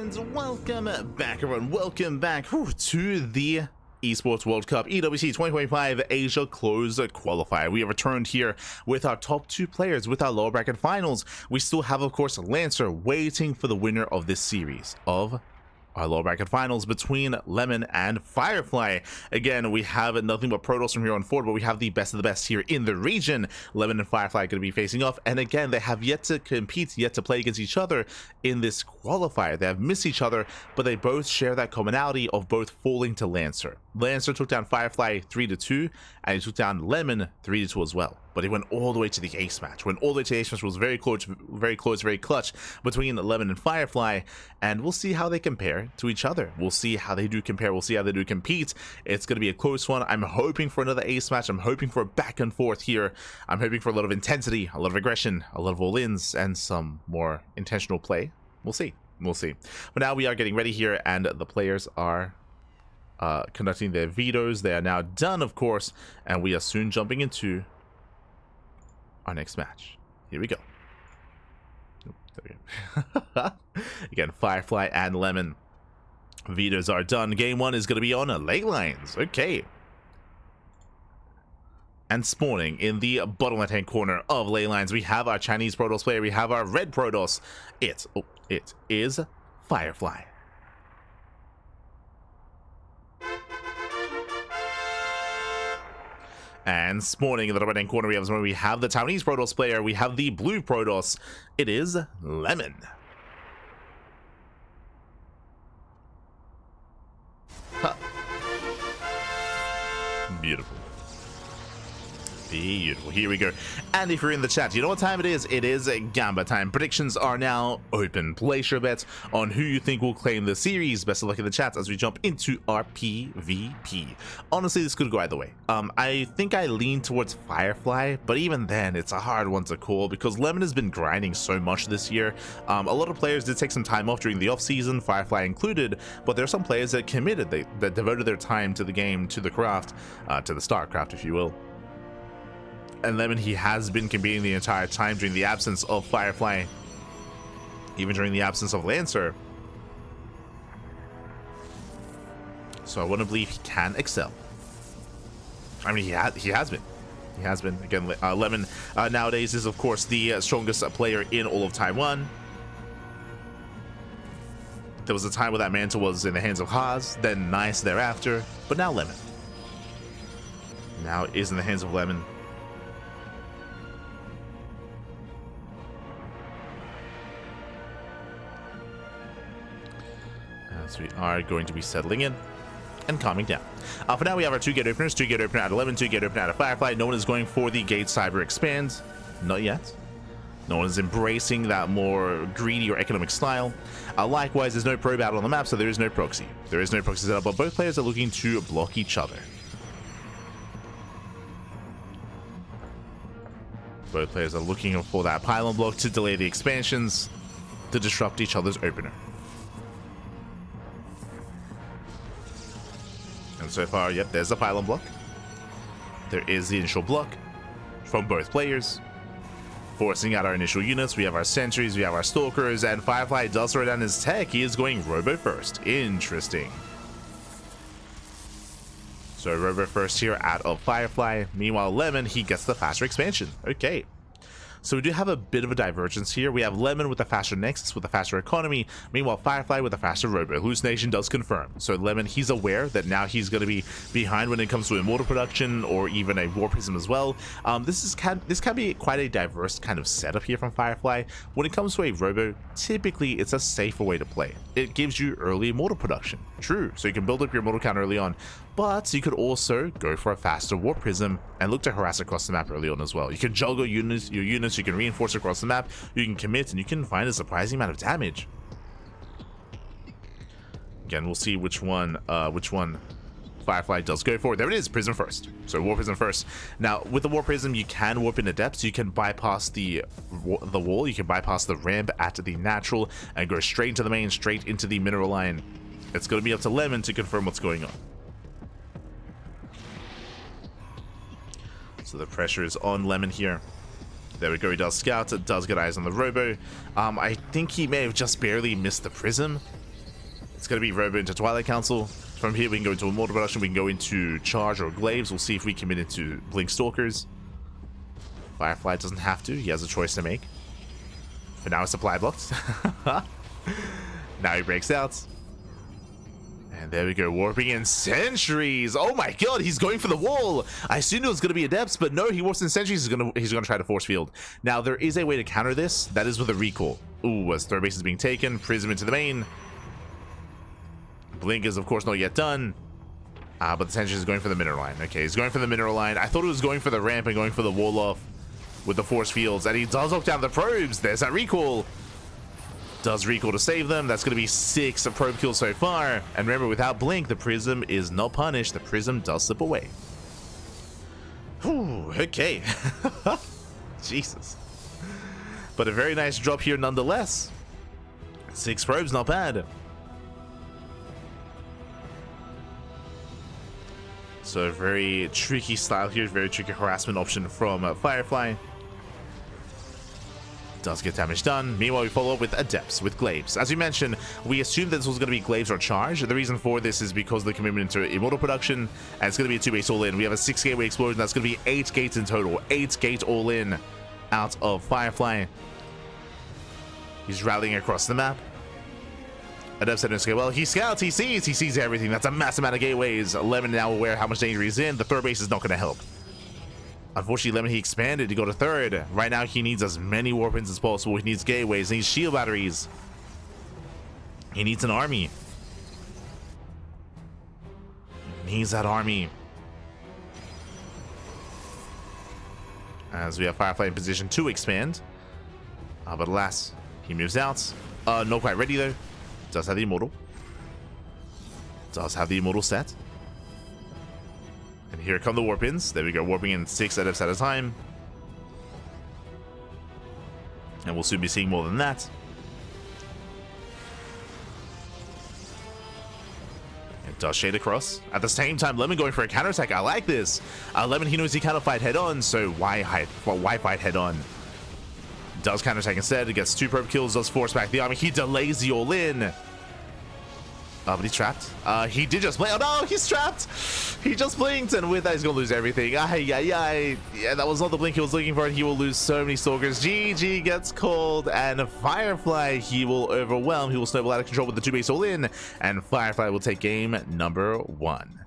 And welcome back, everyone. Welcome back to the Esports World Cup EWC 2025 Asia Closed Qualifier. We have returned here with our top two players with our lower bracket finals. We still have, of course, Lancer waiting for the winner of this series of our lower bracket finals between Lemon and Firefly. Again, we have nothing but Protoss from here on forward, but we have the best of the best here in the region. Lemon and Firefly are going to be facing off, and again, they have yet to compete, yet to play against each other in this qualifier. They have missed each other, but they both share that commonality of both falling to Lancer. Lancer took down Firefly 3-2, and he took down Lemon 3-2 as well. But he went all the way to the ace match. Went all the way to the ace match. Was very close, very clutch between Lemon and Firefly. And we'll see how they compare to each other. We'll see how they do compare. We'll see how they do compete. It's going to be a close one. I'm hoping for another ace match. I'm hoping for a back and forth here. I'm hoping for a lot of intensity, a lot of aggression, a lot of all-ins, and some more intentional play. We'll see. We'll see. But now we are getting ready here, and the players are conducting their vetoes. They are now done, of course, and we are soon jumping into our next match. Here we go. Oh, there we go. Again, Firefly and Lemon. Vetoes are done. Game one is going to be on ley lines. Okay. And spawning in the bottom left-hand corner of ley lines, we have our Chinese Protoss player. We have our red Protoss. It is Firefly. And spawning in the right-hand corner, we have the Taiwanese Protoss player. We have the blue Protoss. It is Lemon. Huh. Beautiful. Beautiful. Here we go. And if you're in the chat, you know what time it is? It is Gamba time. Predictions are now open. Place your bets on who you think will claim the series. Best of luck in the chat as we jump into our PvP. Honestly, this could go either way. I think I lean towards Firefly, but even then, it's a hard one to call because Lemon has been grinding so much this year. A lot of players did take some time off during the off-season, Firefly included, but there are some players that committed, that devoted their time to the game, to the craft, to the StarCraft, if you will. And Lemon, he has been competing the entire time during the absence of Firefly, even during the absence of Lancer. So I want to believe he can excel. I mean, he has been. He has been. Again, Lemon nowadays is, of course, the strongest player in all of Taiwan. There was a time where that mantle was in the hands of Haas, then Nice thereafter, but now Lemon. Now it is in the hands of Lemon. So we are going to be settling in and calming down. For now, we have our two gate openers, 2 gate opener out of Lemon, 2 gate opener out of Firefly. No one is going for the gate cyber expand. Not yet. No one is embracing that more greedy or economic style. Likewise, there's no pro battle on the map, so there is no proxy. There is no proxy setup, but both players are looking to block each other. Both players are looking for that pylon block to delay the expansions, to disrupt each other's opener. And so far, yep, there's the pylon block. There is the initial block from both players, forcing out our initial units. We have our sentries, we have our stalkers, and Firefly does throw down his tech. He is going robo first. Interesting. So robo first here out of Firefly. Meanwhile, Lemon, he gets the faster expansion. Okay. So we do have a bit of a divergence here. We have Lemon with a faster Nexus, with a faster economy. Meanwhile, Firefly with a faster robo. Hallucination does confirm. So Lemon, he's aware that now he's going to be behind when it comes to immortal production or even a war prism as well. This can be quite a diverse kind of setup here from Firefly. When it comes to a robo, typically it's a safer way to play. It gives you early immortal production. True. So you can build up your immortal count early on. But you could also go for a faster war prism and look to harass across the map early on as well. You can juggle your units, you can reinforce across the map, you can commit, and you can find a surprising amount of damage. Again, we'll see which one Firefly does go for. There it is, prism first. So war prism first. Now with the war prism, you can warp into depth, so you can bypass the wall, you can bypass the ramp at the natural and go straight into the main, straight into the mineral line. It's going to be up to Lemon to confirm what's going on. So the pressure is on Lemon here. There we go, he does scout, it does get eyes on the robo. I think he may have just barely missed the prism. It's going to be Robo into Twilight Council. From here, we can go into Immortal Production. We can go into Charge or Glaives. We'll see if we commit into Blink Stalkers. Firefly doesn't have to. He has a choice to make. For now, it's supply blocked. Now he breaks out. And there we go, warping in sentries. Oh my god, he's going for the wall. I assumed it was going to be Adepts, but no, he warps in sentries. He's gonna try to force field. Now, there is a way to counter this. That is with a recall. Ooh, as third base is being taken. Prism into the main. Blink is, of course, not yet done. But the sentry is going for the mineral line. Okay, he's going for the mineral line. I thought it was going for the ramp and going for the wall off with the force fields. And he does knock down the probes. There's that recall. Does recall to save them. That's going to be 6 probe kills so far. And remember, without Blink, the Prism is not punished. The Prism does slip away. Whew, okay. Jesus. But a very nice drop here nonetheless. 6 probes, not bad. So a very tricky style here. Very tricky harassment option from Firefly. Does get damage done. Meanwhile, we follow up with Adepts, with Glaives. As we mentioned, we assumed that this was going to be Glaives or Charge. The reason for this is because of the commitment to Immortal Production, and it's going to be a 2-base all-in. We have a 6 gateway explosion. That's going to be 8 gates in total. 8 gate all-in out of Firefly. He's rallying across the map. Adepts said, okay, well, he scouts, he sees everything. That's a massive amount of gateways. Lemon now aware how much danger he's in. The third base is not going to help. Unfortunately, Lemon, he expanded to go to third. Right now, he needs as many warp pins as possible. He needs gateways. He needs shield batteries. He needs an army. He needs that army. As we have Firefly in position to expand. But alas, he moves out. Not quite ready, though. Does have the Immortal. Does have the Immortal set. And here come the warp ins. There we go, warping in 6 Adepts at a time. And we'll soon be seeing more than that. It does shade across. At the same time, Lemon going for a counterattack. I like this. Lemon, he knows he cannot fight head on, so why fight head on? Does counterattack instead. It gets 2 probe kills, does force back the army. He delays the all-in. But he's trapped. He did just blink. Oh no, he's trapped. He just blinked, and with that, he's gonna lose everything. Yeah, that was not the blink he was looking for, and he will lose so many stalkers. GG gets called, and Firefly, he will overwhelm. He will snowball out of control with the 2-base all-in, and Firefly will take game number 1.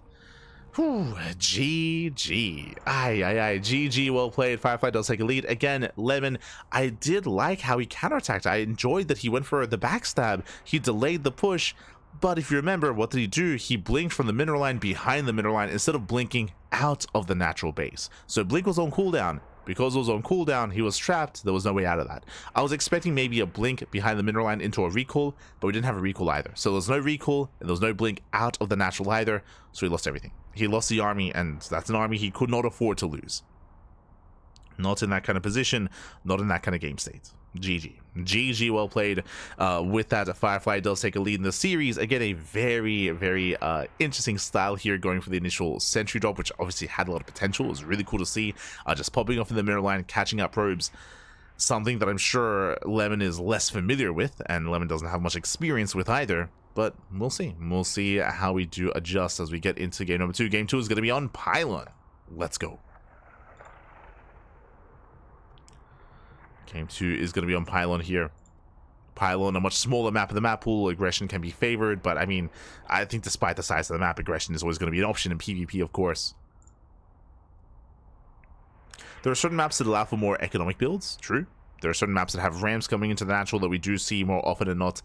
Whew, GG. GG, well played. Firefly does take a lead. Again, Lemon, I did like how he counterattacked. I enjoyed that he went for the backstab. He delayed the push. But if you remember, what did he do? He blinked from the mineral line behind the mineral line instead of blinking out of the natural base. So Blink was on cooldown. Because it was on cooldown, he was trapped. There was no way out of that. I was expecting maybe a blink behind the mineral line into a recall, but we didn't have a recall either. So there was no recall, and there was no blink out of the natural either, so he lost everything. He lost the army, and that's an army he could not afford to lose. Not in that kind of position, not in that kind of game state. GG, well played. With that, Firefly does take a lead in the series. Again, a very, very interesting style here, going for the initial sentry drop, which obviously had a lot of potential. It was really cool to see. Just popping off in the mirror line, catching up probes. Something that I'm sure Lemon is less familiar with, and Lemon doesn't have much experience with either. But we'll see. We'll see how we do adjust as we get into game number 2. Game 2 is going to be on Pylon. Let's go. Game 2 is going to be on Pylon here. Pylon, a much smaller map of the map pool. Aggression can be favored, but I mean, I think despite the size of the map, aggression is always going to be an option in PvP, of course. There are certain maps that allow for more economic builds, true. There are certain maps that have ramps coming into the natural that we do see more often than not.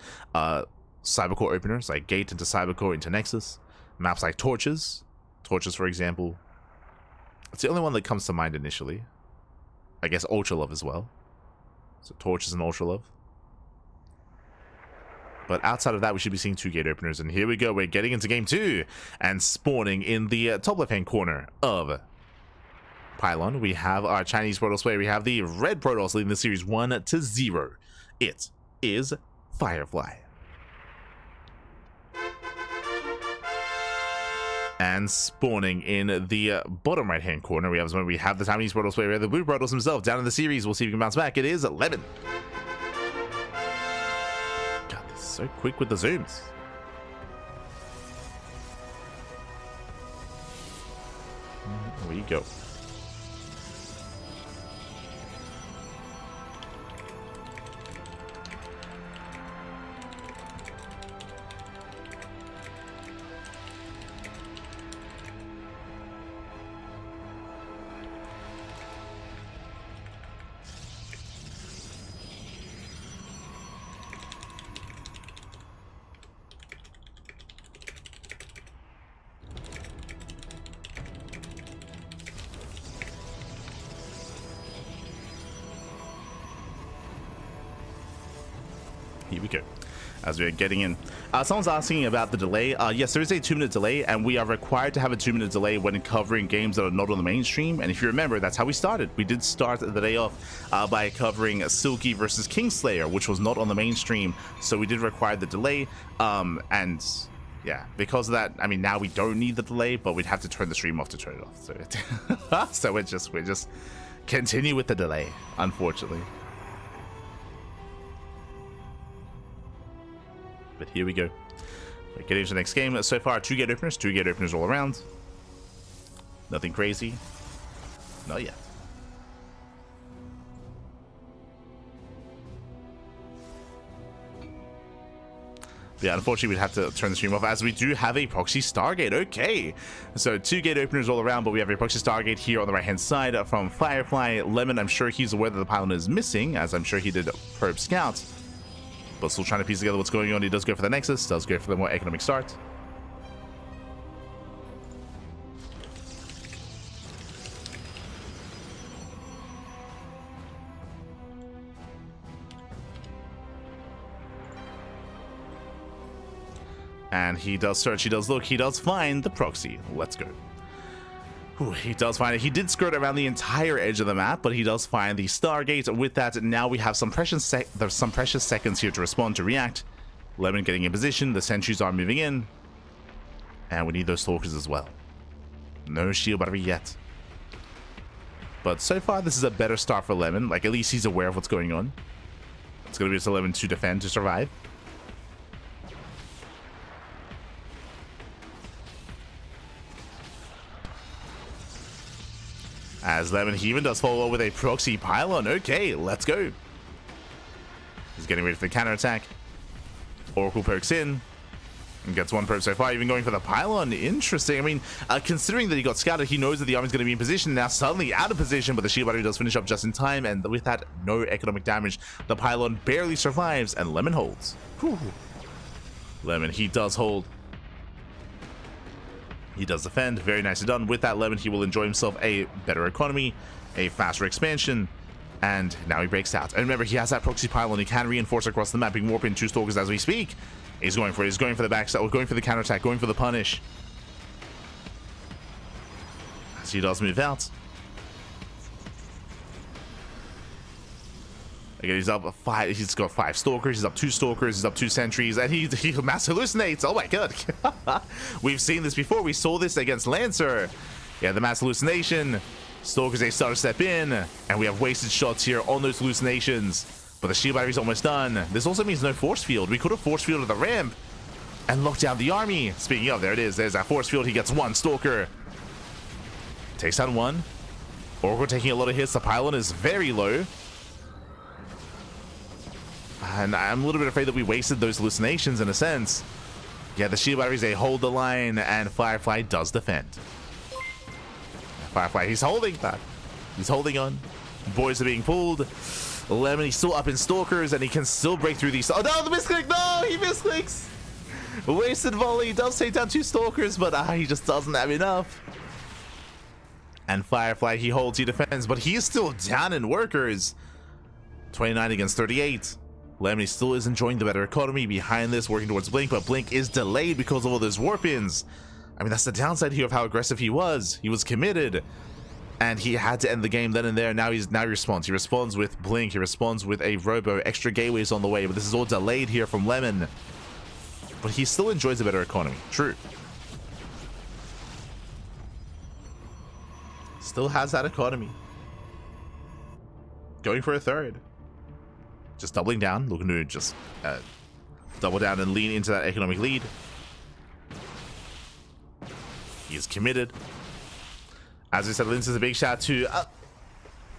Cybercore openers, like Gate into Cybercore into Nexus. Maps like Torches, for example. It's the only one that comes to mind initially. I guess Ultra Love as well. So Torches and Ultra Love. But outside of that, we should be seeing 2 gate openers. And here we go. We're getting into game 2. And spawning in the top left-hand corner of Pylon, we have our Chinese Protoss player. We have the red Protoss leading the series 1-0. It is Firefly. And spawning in the bottom right-hand corner, we have the Chinese Protoss player, the blue Protoss himself, down in the series. We'll see if he can bounce back. It is Lemon. God, this is so quick with the zooms. go. Here we go. As we're getting in, someone's asking about the delay. Yes, there is a 2-minute delay, and we are required to have a 2-minute delay when covering games that are not on the mainstream. And if you remember, that's how we started. We did start the day off by covering Silky versus Kingslayer, which was not on the mainstream, so we did require the delay. And yeah, because of that, I mean, now we don't need the delay, but we'd have to turn the stream off to turn it off. So, so we're just continue with the delay, unfortunately. But here we go. We're getting into the next game. So far, 2 gate openers all around. Nothing crazy. Not yet. But yeah, unfortunately, we'd have to turn the stream off as we do have a proxy Stargate. Okay. So 2 gate openers all around, but we have a proxy Stargate here on the right-hand side from Firefly. Lemon, I'm sure he's aware that the pylon is missing, as I'm sure he did probe scout. But still trying to piece together what's going on. He does go for the Nexus, does go for the more economic start. And he does search, he does look, he does find the proxy. Let's go. Ooh, he does find it. He did skirt around the entire edge of the map, but he does find the Stargate. With that, now we have some precious seconds here to respond, to react. Lemon getting in position. The sentries are moving in. And we need those stalkers as well. No shield battery yet. But so far, this is a better start for Lemon. Like, at least he's aware of what's going on. It's going to be just Lemon to defend, to survive. As Lemon, he even does follow up with a proxy pylon. Okay, let's go. He's getting ready for the counterattack. Oracle pokes in and gets 1 probe so far, even going for the pylon. Interesting. I mean, considering that he got scouted, he knows that the army's going to be in position. Now suddenly out of position, but the shield battery does finish up just in time, and with that, no economic damage. The pylon barely survives, and Lemon holds. Whew. Lemon, he does hold. He does defend. Very nicely done. With that, Lemon, he will enjoy himself a better economy, a faster expansion, and now he breaks out. And remember, he has that proxy pylon. He can reinforce across the map. He can warp in 2 stalkers as we speak. He's going for it. He's going for the backside, going for the counterattack, going for the punish. As he does move out. Again, he's up 5. He's got 5 stalkers. He's up 2 stalkers. He's up 2 sentries, and he mass hallucinates. Oh my god! We've seen this before. We saw this against Lancer. Yeah, the mass hallucination. Stalkers, they start to step in, and we have wasted shots here on those hallucinations. But the shield battery's almost done. This also means no force field. We could have force fielded the ramp and locked down the army. Speaking of, there it is. There's that force field. He gets 1 stalker. Takes down 1. Oracle taking a lot of hits. The pylon is very low. And I'm a little bit afraid that we wasted those hallucinations in a sense. Yeah, the shield batteries, they hold the line, and Firefly does defend. Firefly, he's holding that. He's holding on. Boys are being pulled. Lemon, he's still up in stalkers, and he can still break through these. Oh no, the misclick! No, he misclicks! Wasted volley. He does take down 2 stalkers, but he just doesn't have enough. And Firefly, he holds, he defends, but he is still down in workers. 29 against 38. Lemon still is enjoying the better economy behind this, working towards Blink, but Blink is delayed because of all those warp-ins. I mean, that's the downside here of how aggressive he was. He was committed, and he had to end the game then and there. Now he responds. He responds with Blink. He responds with a Robo. Extra gateways on the way, but this is all delayed here from Lemon. But he still enjoys a better economy. True. Still has that economy. Going for a 3rd. Just doubling down, looking to just double down and lean into that economic lead. He is committed. As we said, Lince is a big shout to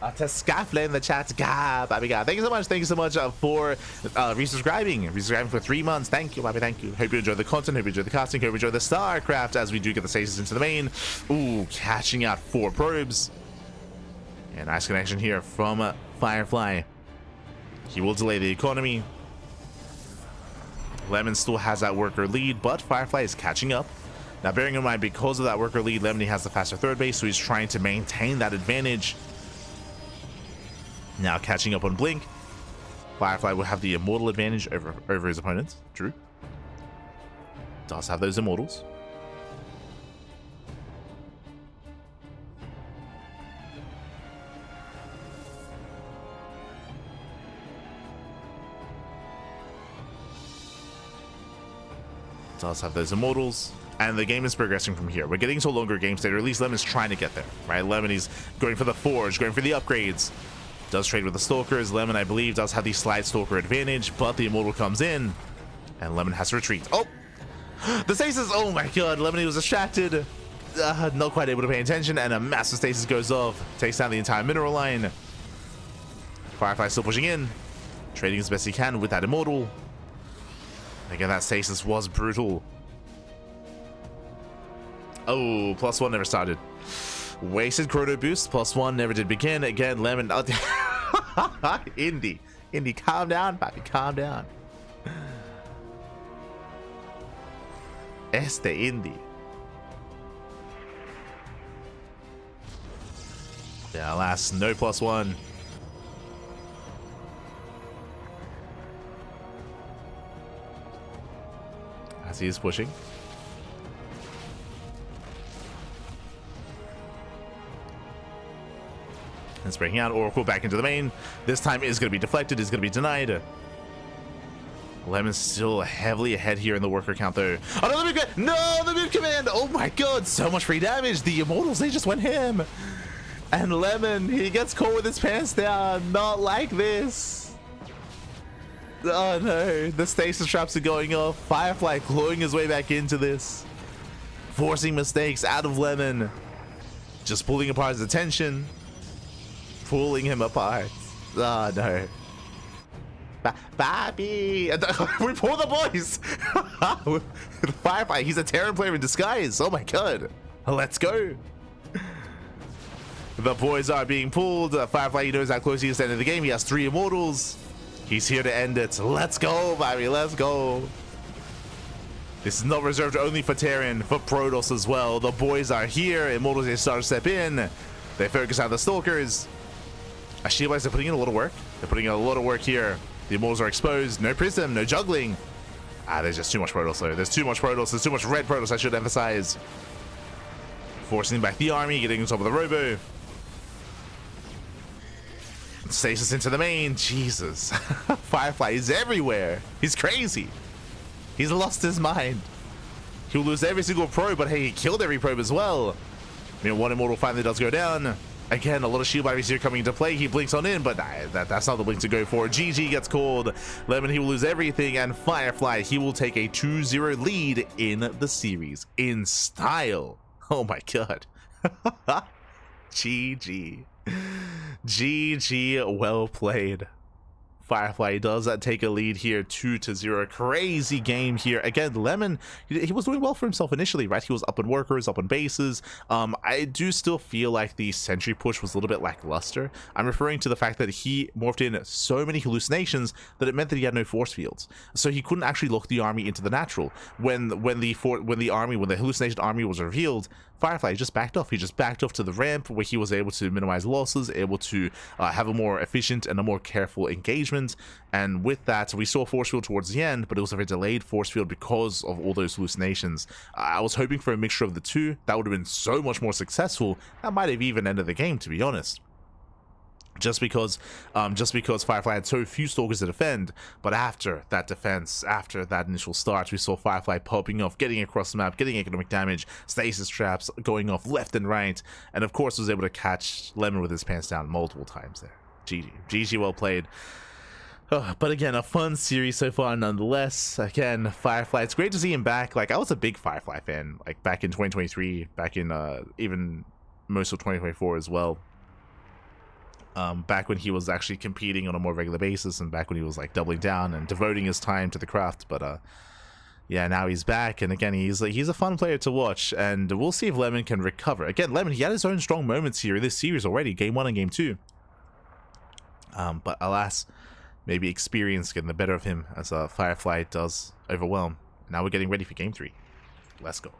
Skyflame in the chat. God, baby God. Thank you so much. Thank you so much for resubscribing for 3 months. Thank you, baby. Thank you. Hope you enjoy the content. Hope you enjoy the casting. Hope you enjoy the StarCraft as we do get the stages into the main. Ooh, catching out 4 probes. Yeah, nice connection here from Firefly. He will delay the economy. Lemon still has that worker lead, but Firefly is catching up. Now, bearing in mind, because of that worker lead, Lemony has the faster third base, so he's trying to maintain that advantage. Now catching up on Blink. Firefly will have the immortal advantage over his opponents. True. Does have those immortals. Does have those immortals. And the game is progressing from here. We're getting to a longer game state, or at least Lemon's trying to get there, right? Lemony's going for the Forge, going for the upgrades. Does trade with the Stalkers. Lemon, I believe, does have the Slide Stalker advantage, but the Immortal comes in, and Lemon has to retreat. Oh! The stasis! Oh my god, Lemony was distracted. Not quite able to pay attention, and a massive stasis goes off. Takes down the entire mineral line. Firefly still pushing in. Trading as best he can with that Immortal. Again, that stasis was brutal. Oh, +1 never started. Wasted chrono boost, +1 never did begin. Again, Lemon. Indy, calm down, papi, calm down. Indy. Yeah, alas, no +1. As he is pushing. It's breaking out. Oracle back into the main. This time is going to be deflected. Is going to be denied. Lemon's still heavily ahead here in the worker count, though. Oh, no, the move command. Oh my god, so much free damage. The Immortals, they just went him. And Lemon, he gets caught with his pants down. Not like this. Oh no, the stasis traps are going off. Firefly clawing his way back into this. Forcing mistakes out of Lemon. Just pulling apart his attention. Pulling him apart. Oh no. Bobby! We pull the boys! Firefly, he's a Terran player in disguise. Oh my god. Let's go. The boys are being pulled. Firefly, he knows how close he is to the end of the game. He has 3 Immortals. He's here to end it. Let's go, Bobby. Let's go. This is not reserved only for Terran, for Protoss as well. The boys are here. Immortals, they start to step in. They focus on the Stalkers. Shield they're putting in a lot of work. They're putting in a lot of work here. The Immortals are exposed. No Prism, no juggling. There's just too much Protoss though. There's too much Protoss. There's too much red Protoss, I should emphasize. Forcing back the army, getting on top of the Robo. Stasis into the main. Jesus. Firefly is everywhere. He's crazy. He's lost his mind. He'll lose every single probe, but hey, he killed every probe as well. I mean, one Immortal finally does go down. Again, a lot of shield batteries here coming into play. He blinks on in, but that's not the blink to go for. GG gets called. Lemon, he will lose everything. And Firefly, he will take a 2-0 lead in the series. In style. Oh my god. GG. GG, well played. Firefly does take a lead here, 2-0. Crazy game here. Again, Lemon, he was doing well for himself initially, right? He was up in workers, up in bases. I do still feel like the sentry push was a little bit lackluster. I'm referring to the fact that he morphed in so many hallucinations that it meant that he had no force fields. So he couldn't actually lock the army into the natural. When the hallucination army was revealed, Firefly just backed off. He just backed off to the ramp where he was able to minimize losses, able to have a more efficient and a more careful engagement. And with that, we saw force field towards the end, but it was a very delayed force field because of all those hallucinations. I was hoping for a mixture of the two. That would have been so much more successful. That might have even ended the game, to be honest. Just because Firefly had so few Stalkers to defend. But after that defense, after that initial start, we saw Firefly popping off, getting across the map, getting economic damage, stasis traps going off left and right, and of course was able to catch Lemon with his pants down multiple times there. GG, well played. But again, a fun series so far nonetheless. Again, Firefly, it's great to see him back. Like, I was a big Firefly fan, like back in 2023, back in even most of 2024 as well. Back when he was actually competing on a more regular basis, and back when he was like doubling down and devoting his time to the craft. But yeah, now he's back, and again, he's a fun player to watch, and we'll see if Lemon can recover. Again, Lemon, he had his own strong moments here in this series already, Game 1 and Game 2. But alas, maybe experience getting the better of him as Firefly does overwhelm. Now we're getting ready for Game 3. Let's go.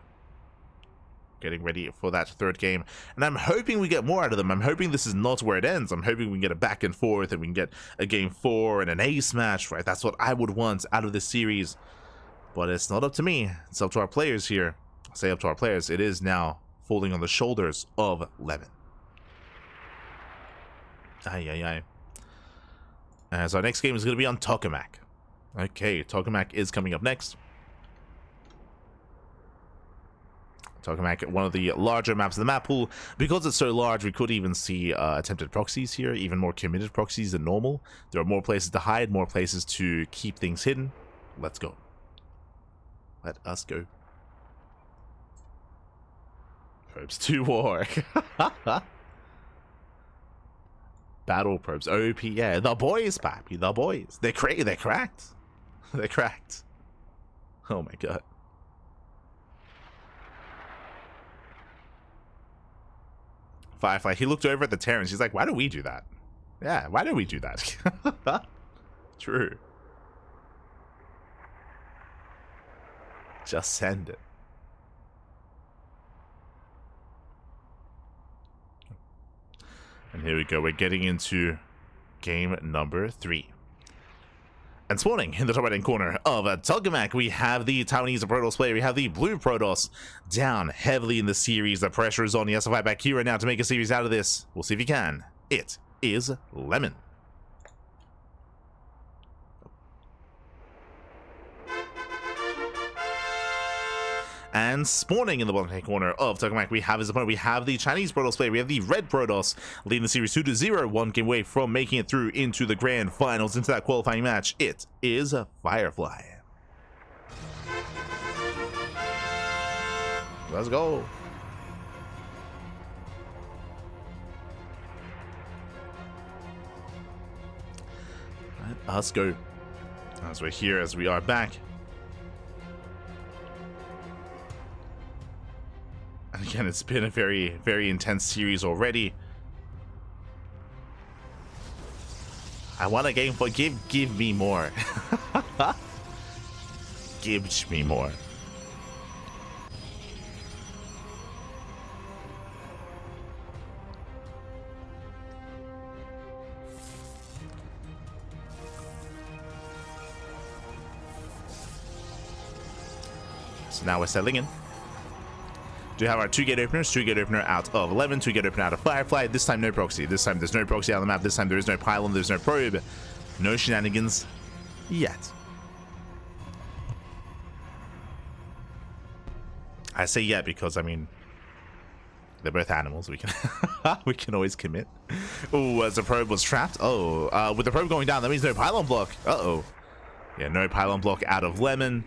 Getting ready for that third game, and I'm hoping we get more out of them. I'm hoping this is not where it ends. I'm hoping we can get a back and forth, and we can get a Game 4 and an ace match, right? That's what I would want out of this series. But it's not up to me. It's up to our players here. I say up to our players. It is now falling on the shoulders of Lemon. Aye, aye, aye. So our next game is going to be on Tokamak. Okay, Tokamak is coming up next. Tokamak, one of the larger maps of the map pool. Because it's so large, we could even see attempted proxies here, even more committed proxies than normal. There are more places to hide, more places to keep things hidden. Let's go. Let us go. Probes to war. Battle probes. OP, yeah. The boys, papi. The boys. They're cracked. They're cracked. Oh my god. Firefly, he looked over at the Terrans. He's like, why do we do that? Yeah, why do we do that? True. Just send it. And here we go. We're getting into game number 3. And spawning in the top right-hand corner of Tokamak, we have the Taiwanese Protoss player. We have the blue Protoss down heavily in the series. The pressure is on the SFI back here right now to make a series out of this. We'll see if he can. It is Lemon. And spawning in the bottom right corner of Tokamak, we have his opponent. We have the Chinese Protoss player. We have the red Protoss leading the series 2-0, 1 game away from making it through into the grand finals, into that qualifying match. It is Firefly. Let's go. Let us go. As we're here, as we are back. And again, it's been a very, very intense series already. I want a game for give me more. Give me more. So now we're settling in. Do have our 2-gate openers, 2-gate opener out of 11, 2-gate opener out of Firefly. This time no proxy. This time there's no proxy on the map. This time there is no pylon, there's no probe. No shenanigans yet. I say yet because, I mean, they're both animals. We can we can always commit. Oh, as the probe was trapped. Oh, with the probe going down, that means no pylon block. Uh-oh. Yeah, no pylon block out of Lemon.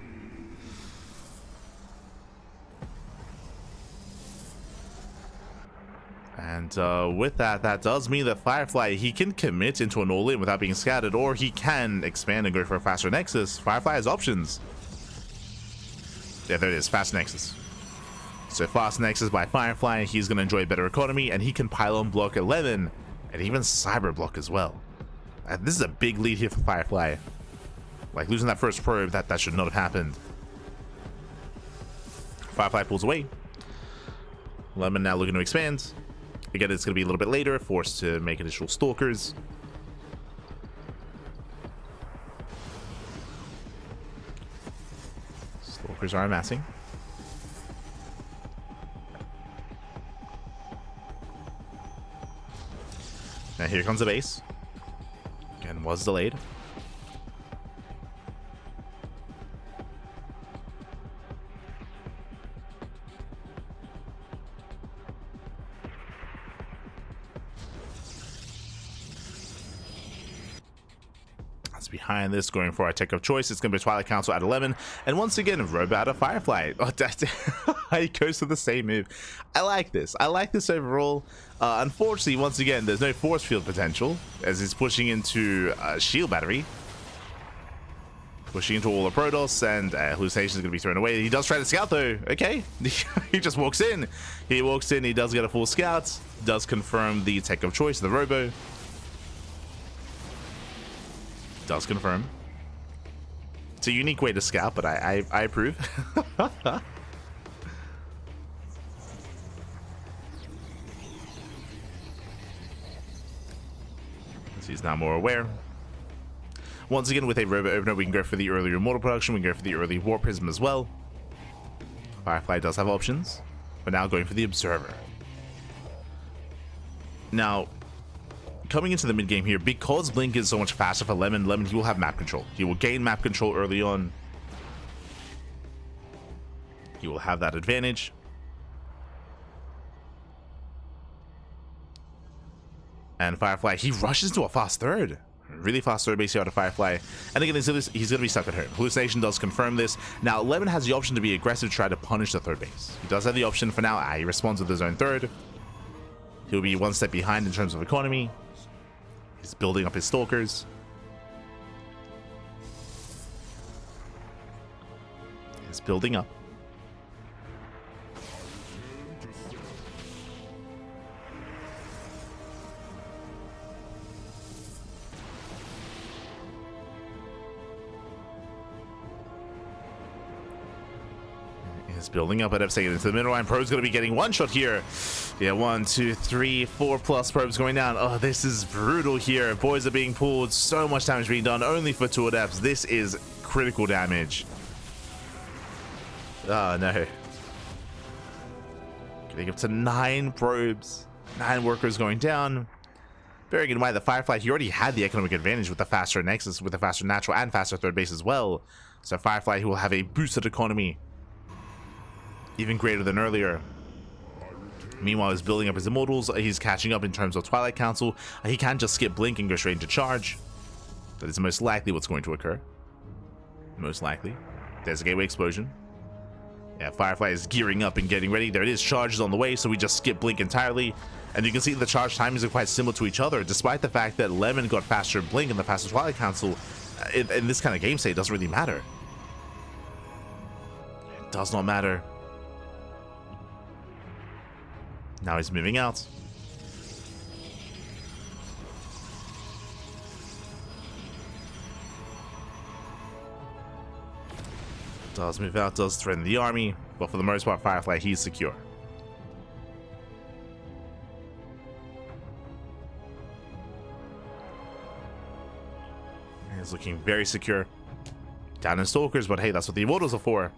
And with that, that does mean that Firefly, he can commit into an all-in without being scattered, or he can expand and go for a faster Nexus. Firefly has options. Yeah, there it is, fast Nexus. So fast Nexus by Firefly, he's going to enjoy a better economy, and he can pylon block 11, and even cyber block as well. This is a big lead here for Firefly. Like, losing that first probe, that should not have happened. Firefly pulls away. Lemon now looking to expand. Again, it's going to be a little bit later, forced to make additional stalkers. Stalkers are amassing. Now here comes the base. Again, was delayed. behind this, going for our tech of choice. It's going to be Twilight Council at 11. And once again, Robo out of Firefly. Oh, that's he goes to the same move. I like this. I like this overall. Unfortunately, once again, there's no force field potential as he's pushing into shield battery. Pushing into all the Protoss, and hallucination is going to be thrown away. He does try to scout though. Okay, he just walks in. He walks in. He does get a full scout. Does confirm the tech of choice, the Robo. Does confirm. It's a unique way to scout, but I approve. He's now more aware. Once again, with a Robo opener, we can go for the early Immortal production. We can go for the early War Prism as well. Firefly does have options, but now going for the Observer. Now, coming into the mid game here, because Blink is so much faster for Lemon, he will have map control. He will gain map control early on. He will have that advantage. And Firefly, he rushes into a fast third. Really fast third base here out of Firefly. And again, he's going to be stuck at home. Hallucination does confirm this. Now, Lemon has the option to be aggressive, try to punish the third base. He does have the option for now. He responds with his own third. He'll be one step behind in terms of economy. He's building up his Stalkers. He's building up. Is building up at F second into the middle line. Probe's going to be getting one shot here. Yeah, 1, 2, 3, 4+ probes going down. Oh, this is brutal here. Boys are being pulled. So much damage being done only for 2 adepts. This is critical damage. Oh, no. Getting up to 9 probes. 9 workers going down. Bearing in mind the Firefly, he already had the economic advantage with the faster Nexus, with the faster natural and faster third base as well. So Firefly, he will have a boosted economy. Even greater than earlier. Meanwhile, he's building up his Immortals. He's catching up in terms of Twilight Council. He can just skip Blink and go straight into charge. That is most likely what's going to occur. Most likely. There's a Gateway Explosion. Yeah, Firefly is gearing up and getting ready. There it is, charges on the way, so we just skip Blink entirely. And you can see the charge timings are quite similar to each other, despite the fact that Lemon got faster Blink and the faster Twilight Council. In this kind of game state, it doesn't really matter. It does not matter. Now he's moving out. Does move out, does threaten the army, but for the most part, Firefly, he's secure. He's looking very secure. Down in Stalkers, but hey, that's what the Immortals are for.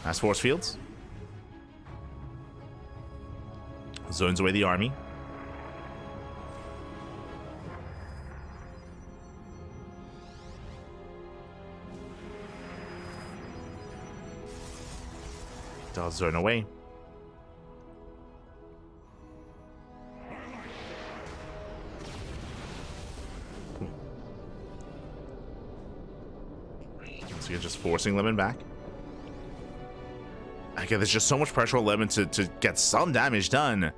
That's force fields. Zones away the army. Does zone away. So you're just forcing Lemon back. Okay, there's just so much pressure on Lemon to get some damage done.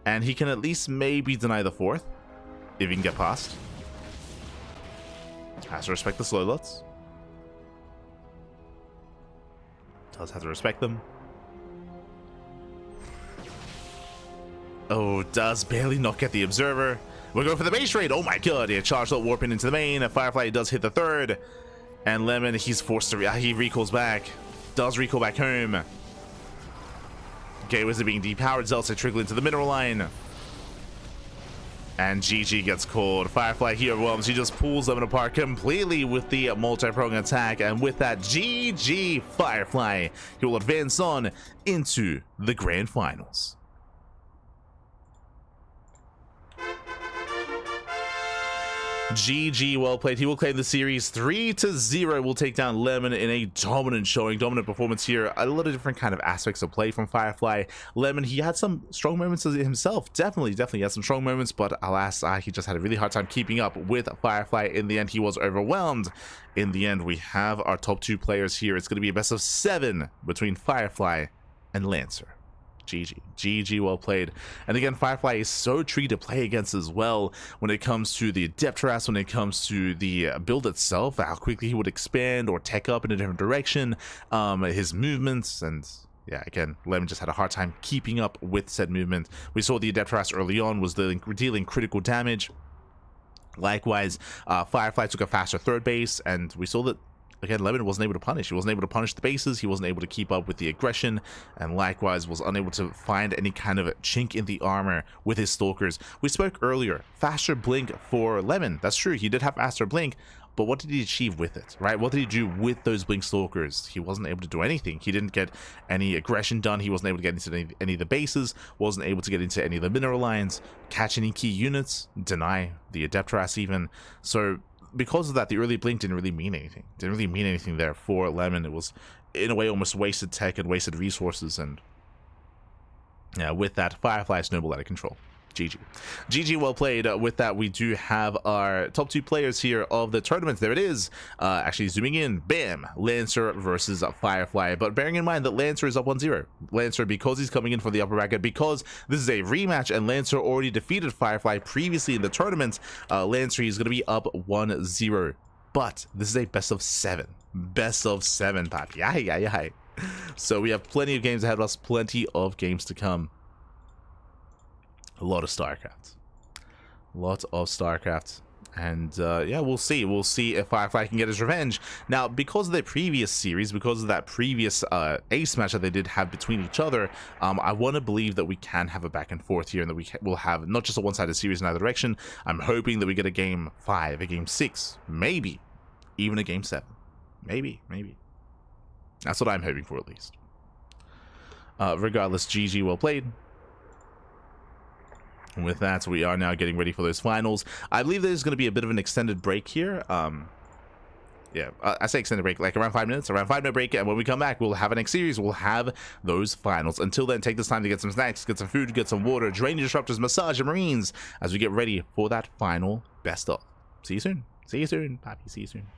And he can at least maybe deny the 4th. If he can get past. Has to respect the slow lots. Does have to respect them. Oh, does barely not get the Observer. We're going for the base raid. Oh my god, he charged up warping into the main. Firefly does hit the 3rd. And Lemon, he's forced to he recalls back. Does recall back home. Gateways are being depowered. Zelts trickle into the mineral line. And GG gets called. Firefly here overwhelms. He just pulls them apart completely with the multi-prong attack. And with that, GG Firefly. He will advance on into the grand finals. GG, well played. He will claim the series 3-0. We'll take down Lemon in a dominant showing, dominant performance here. A lot of different kind of aspects of play from Firefly. Lemon, he had some strong moments himself. Definitely had some strong moments, but alas, he just had a really hard time keeping up with Firefly. In the end, he was overwhelmed. In the end, we have our top 2 players here. It's going to be a best of 7 between Firefly and Lancer. GG, well played. And again, Firefly is so tricky to play against as well when it comes to the Adeptras, when it comes to the build itself, how quickly he would expand or tech up in a different direction, his movements, and yeah, again, Lemon just had a hard time keeping up with said movement. We saw the Adeptras early on was dealing critical damage. Likewise, Firefly took a faster third base, and we saw that again, Lemon wasn't able to punish. He wasn't able to punish the bases. He wasn't able to keep up with the aggression, and likewise was unable to find any kind of chink in the armor with his stalkers. We spoke earlier, faster blink for Lemon. That's true. He did have faster blink, but what did he achieve with it, right? What did he do with those blink stalkers? He wasn't able to do anything. He didn't get any aggression done. He wasn't able to get into any of the bases, wasn't able to get into any of the mineral lines, catch any key units, deny the Adeptras even. So because of that, the early blink didn't really mean anything. Didn't really mean anything there for Lemon. It was, in a way, almost wasted tech and wasted resources. And yeah, with that, Firefly snowballed out of control. GG, well played. With that, we do have our top 2 players here of the tournament. There it is. Actually zooming in, bam, Lancer versus Firefly. But bearing in mind that Lancer is up 1-0. Lancer, because he's coming in for the upper bracket, because this is a rematch and Lancer already defeated Firefly previously in the tournament, Lancer is going to be up 1-0. But this is a best of 7. Best of 7, papi. Aye. So we have plenty of games ahead of us, plenty of games to come. A lot of StarCraft. And yeah, we'll see if Firefly can get his revenge. Now, because of the previous series, because of that previous ace match that they did have between each other, I want to believe that we can have a back and forth here, and that we will have not just a one-sided series in either direction. I'm hoping that we get a game 5, a game 6, maybe even a game 7. Maybe. That's what I'm hoping for, at least. Regardless, GG, well played. And with that, we are now getting ready for those finals. I believe there's going to be a bit of an extended break here. Yeah, I say extended break, like around 5 minutes, around 5-minute break. And when we come back, we'll have our next series. We'll have those finals. Until then, take this time to get some snacks, get some food, get some water, drain your disruptors, massage your marines as we get ready for that final best of. See you soon. See you soon, Poppy. See you soon.